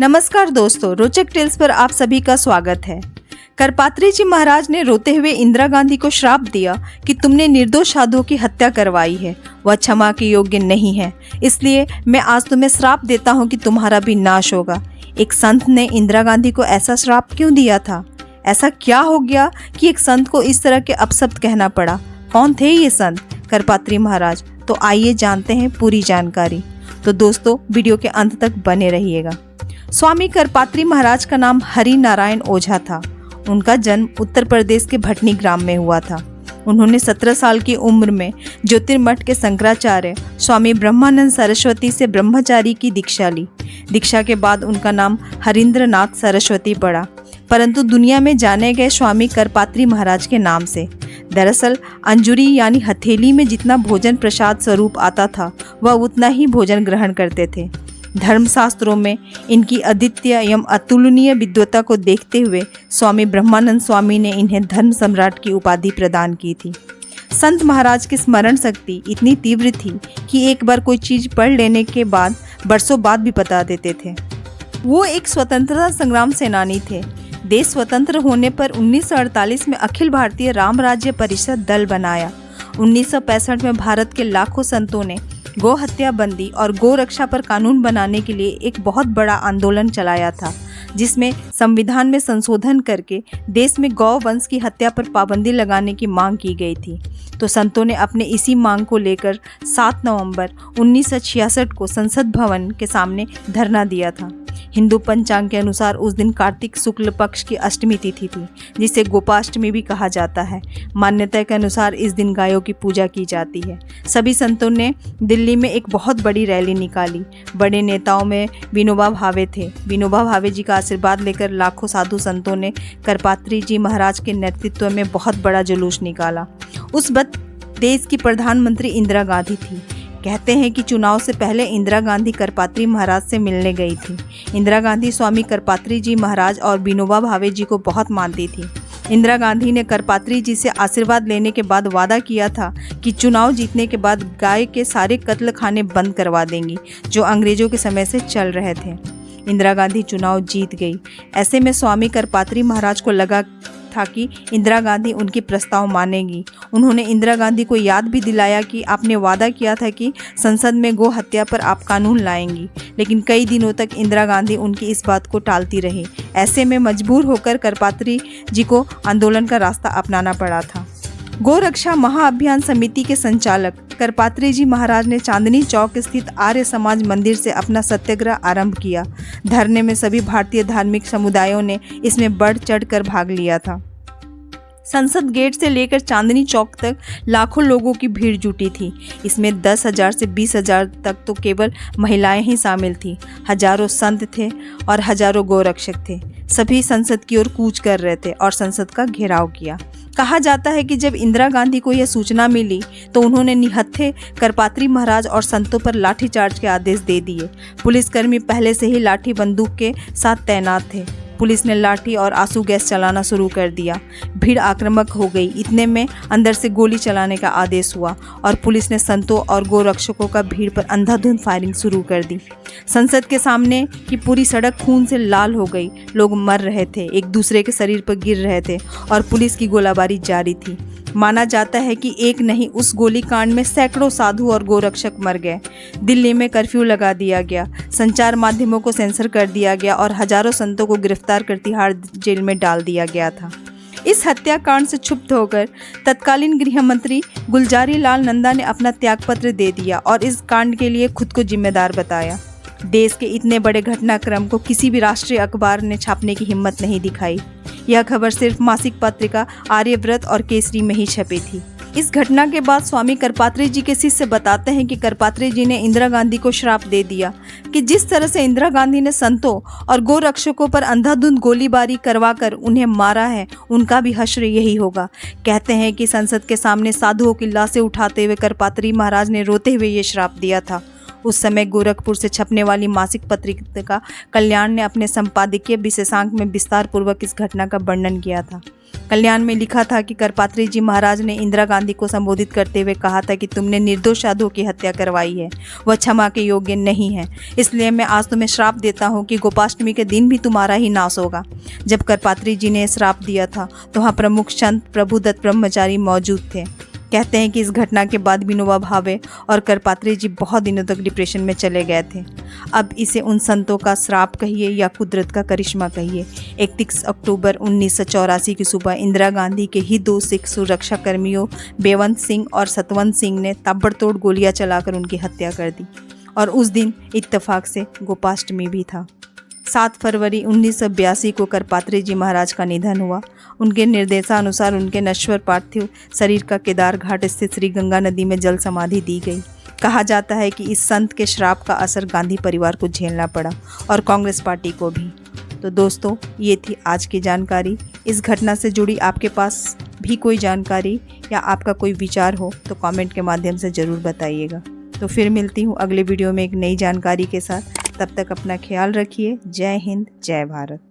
नमस्कार दोस्तों, रोचक टेल्स पर आप सभी का स्वागत है। करपात्री जी महाराज ने रोते हुए इंदिरा गांधी को श्राप दिया कि तुमने निर्दोष साधुओं की हत्या करवाई है, वह क्षमा के योग्य नहीं है, इसलिए मैं आज तुम्हें श्राप देता हूं कि तुम्हारा भी नाश होगा। एक संत ने इंदिरा गांधी को ऐसा श्राप क्यों दिया था? ऐसा क्या हो गया कि एक संत को इस तरह के अपशब्द कहना पड़ा? कौन थे ये संत करपात्री महाराज? तो आइए जानते हैं पूरी जानकारी। तो दोस्तों, वीडियो के अंत तक बने रहिएगा। स्वामी करपात्री महाराज का नाम हरि नारायण ओझा था। उनका जन्म उत्तर प्रदेश के भटनी ग्राम में हुआ था। उन्होंने 17 साल की उम्र में ज्योतिर्मठ के शंकराचार्य स्वामी ब्रह्मानंद सरस्वती से ब्रह्मचारी की दीक्षा ली। दीक्षा के बाद उनका नाम हरिंद्रनाथ सरस्वती पड़ा, परंतु दुनिया में जाने गए स्वामी करपात्री महाराज के नाम से। दरअसल अंजुरी यानी हथेली में जितना भोजन प्रसाद स्वरूप आता था, वह उतना ही भोजन ग्रहण करते थे। धर्मशास्त्रों में इनकी अद्वितीय एवं अतुलनीय विद्वता को देखते हुए स्वामी ब्रह्मानंद स्वामी ने इन्हें धर्म सम्राट की उपाधि प्रदान की थी। संत महाराज की स्मरण शक्ति इतनी तीव्र थी कि एक बार कोई चीज़ पढ़ लेने के बाद बरसों बाद भी बता देते थे। वो एक स्वतंत्रता संग्राम सेनानी थे। देश स्वतंत्र होने पर 1948 में अखिल भारतीय राम राज्य परिषद दल बनाया। 1965 में भारत के लाखों संतों ने गौ हत्या बंदी और गौ रक्षा पर कानून बनाने के लिए एक बहुत बड़ा आंदोलन चलाया था, जिसमें संविधान में संशोधन करके देश में गौ वंश की हत्या पर पाबंदी लगाने की मांग की गई थी। तो संतों ने अपने इसी मांग को लेकर 7 नवंबर 1966 को संसद भवन के सामने धरना दिया था। हिंदू पंचांग के अनुसार उस दिन कार्तिक शुक्ल पक्ष की अष्टमी तिथि थी, जिसे गोपाष्टमी भी कहा जाता है। मान्यता के अनुसार इस दिन गायों की पूजा की जाती है। सभी संतों ने दिल्ली में एक बहुत बड़ी रैली निकाली। बड़े नेताओं में विनोबा भावे थे। विनोबा भावे जी का आशीर्वाद लेकर लाखों साधु संतों ने करपात्री जी महाराज के नेतृत्व में बहुत बड़ा जुलूस निकाला। उस वक्त देश की प्रधानमंत्री इंदिरा गांधी थी। कहते हैं कि चुनाव से पहले इंदिरा गांधी करपात्री महाराज से मिलने गई थी। इंदिरा गांधी स्वामी करपात्री जी महाराज और विनोबा भावे जी को बहुत मानती थी। इंदिरा गांधी ने करपात्री जी से आशीर्वाद लेने के बाद वादा किया था कि चुनाव जीतने के बाद गाय के सारे कत्ल खाने बंद करवा देंगी, जो अंग्रेजों के समय से चल रहे थे। इंदिरा गांधी चुनाव जीत गई। ऐसे में स्वामी करपात्री महाराज को लगा था कि इंदिरा गांधी उनकी प्रस्ताव मानेगी। उन्होंने इंदिरा गांधी को याद भी दिलाया कि आपने वादा किया था कि संसद में गौ हत्या पर आप कानून लाएंगी, लेकिन कई दिनों तक इंदिरा गांधी उनकी इस बात को टालती रही। ऐसे में मजबूर होकर करपात्री जी को आंदोलन का रास्ता अपनाना पड़ा था। गौ रक्षा महाअभियान समिति के संचालक करपात्री जी महाराज ने चांदनी चौक स्थित आर्य समाज मंदिर से अपना सत्याग्रह आरंभ किया। धरने में सभी भारतीय धार्मिक समुदायों ने इसमें बढ़ चढ़कर भाग लिया था। संसद गेट से लेकर चांदनी चौक तक लाखों लोगों की भीड़ जुटी थी। इसमें 10,000 से 20,000 तक तो केवल महिलाएं ही शामिल थीं। हजारों संत थे और हजारों गौरक्षक थे। सभी संसद की ओर कूच कर रहे थे और संसद का घेराव किया। कहा जाता है कि जब इंदिरा गांधी को यह सूचना मिली तो उन्होंने निहत्थे करपात्री महाराज और संतों पर लाठीचार्ज के आदेश दे दिए। पुलिसकर्मी पहले से ही लाठी बंदूक के साथ तैनात थे। पुलिस ने लाठी और आंसू गैस चलाना शुरू कर दिया। भीड़ आक्रामक हो गई। इतने में अंदर से गोली चलाने का आदेश हुआ और पुलिस ने संतों और गोरक्षकों का भीड़ पर अंधाधुंध फायरिंग शुरू कर दी। संसद के सामने की पूरी सड़क खून से लाल हो गई। लोग मर रहे थे, एक दूसरे के शरीर पर गिर रहे थे और पुलिस की गोलाबारी जारी थी। माना जाता है कि एक नहीं, उस गोलीकांड में सैकड़ों साधु और गोरक्षक मर गए। दिल्ली में कर्फ्यू लगा दिया गया। संचार माध्यमों को सेंसर कर दिया गया और हजारों संतों को गिरफ्तार कर तिहाड़ जेल में डाल दिया गया था। इस हत्याकांड से क्षुब्ध होकर तत्कालीन गृह मंत्री गुलजारी लाल नंदा ने अपना त्यागपत्र दे दिया और इस कांड के लिए खुद को जिम्मेदार बताया। देश के इतने बड़े घटनाक्रम को किसी भी राष्ट्रीय अखबार ने छापने की हिम्मत नहीं दिखाई। यह खबर सिर्फ मासिक पत्रिका आर्यव्रत और केसरी में ही छपी थी। इस घटना के बाद स्वामी करपात्री जी के शिष्य बताते हैं कि करपात्री जी ने इंदिरा गांधी को श्राप दे दिया कि जिस तरह से इंदिरा गांधी ने संतों और गोरक्षकों पर अंधाधुंध गोलीबारी करवाकर उन्हें मारा है, उनका भी हश्र यही होगा। कहते हैं कि संसद के सामने साधुओं की लाशें उठाते हुए करपात्री महाराज ने रोते हुए ये श्राप दिया था। उस समय गोरखपुर से छपने वाली मासिक पत्रिका कल्याण ने अपने संपादकीय विशेषांक में विस्तार पूर्वक इस घटना का वर्णन किया था। कल्याण में लिखा था कि करपात्री जी महाराज ने इंदिरा गांधी को संबोधित करते हुए कहा था कि तुमने निर्दोष साधुओं की हत्या करवाई है, वह क्षमा के योग्य नहीं है। इसलिए मैं आज तुम्हें श्राप देता हूँ कि गोपाष्टमी के दिन भी तुम्हारा ही नाश होगा। जब करपात्री जी ने श्राप दिया था तो वहाँ प्रमुख संत प्रभुदत्त ब्रह्मचारी मौजूद थे। कहते हैं कि इस घटना के बाद विनोबा भावे और करपात्री जी बहुत दिनों तक डिप्रेशन में चले गए थे। अब इसे उन संतों का श्राप कहिए या कुदरत का करिश्मा कहिए। 31 अक्टूबर 1984 की सुबह इंदिरा गांधी के ही 2 सिख सुरक्षा कर्मियों बेवंत सिंह और सतवंत सिंह ने ताबड़तोड़ गोलियां चलाकर उनकी हत्या कर दी और उस दिन इत्तेफाक से गोपाष्टमी भी था। 7 फरवरी 1982 को करपात्री जी महाराज का निधन हुआ। उनके निर्देशानुसार उनके नश्वर पार्थिव शरीर का केदार घाट स्थित श्री गंगा नदी में जल समाधि दी गई। कहा जाता है कि इस संत के श्राप का असर गांधी परिवार को झेलना पड़ा और कांग्रेस पार्टी को भी। तो दोस्तों, ये थी आज की जानकारी। इस घटना से जुड़ी आपके पास भी कोई जानकारी या आपका कोई विचार हो तो कमेंट के माध्यम से ज़रूर बताइएगा। तो फिर मिलती हूँ अगले वीडियो में एक नई जानकारी के साथ। तब तक अपना ख्याल रखिए। जय हिंद, जय भारत।